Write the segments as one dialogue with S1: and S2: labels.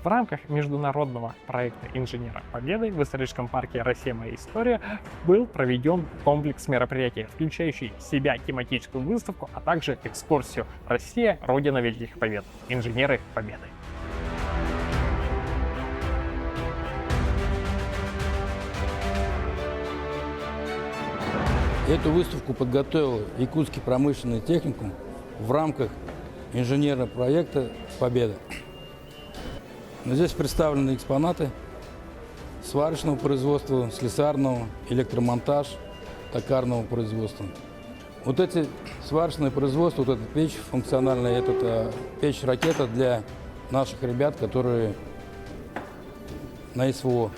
S1: В рамках международного проекта «Инженера Победы» в историческом парке «Россия. Моя история» был проведен комплекс мероприятий, включающий в себя тематическую выставку, а также экскурсию «Россия. Родина Великих Побед. Инженеры Победы».
S2: Эту выставку подготовил Якутский промышленный техникум в рамках инженерного проекта «Победа». Здесь представлены экспонаты сварочного производства, слесарного, электромонтаж, токарного производства. Вот эти сварочные производства, вот эта печь функциональная, это печь-ракета для наших ребят, которые на СВО.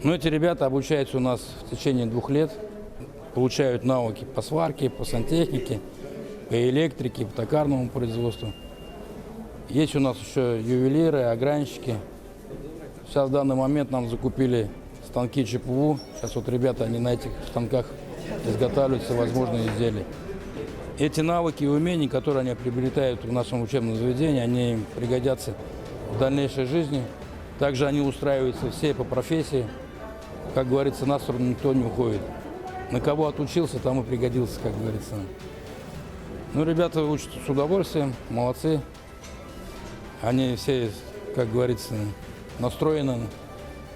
S2: Но эти ребята обучаются у нас в течение 2 лет, получают навыки по сварке, по сантехнике, по электрике, по токарному производству. Есть у нас еще ювелиры, огранщики. Сейчас в данный момент нам закупили станки ЧПУ. Сейчас вот ребята, они на этих станках изготавливают всевозможные изделия. Эти навыки и умения, которые они приобретают в нашем учебном заведении, они им пригодятся в дальнейшей жизни. Также они устраиваются все по профессии. Как говорится, на сторону никто не уходит. На кого отучился, там и пригодился, как говорится. Ну, ребята учатся с удовольствием, молодцы. Они все, как говорится, настроены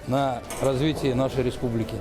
S2: на развитие нашей республики.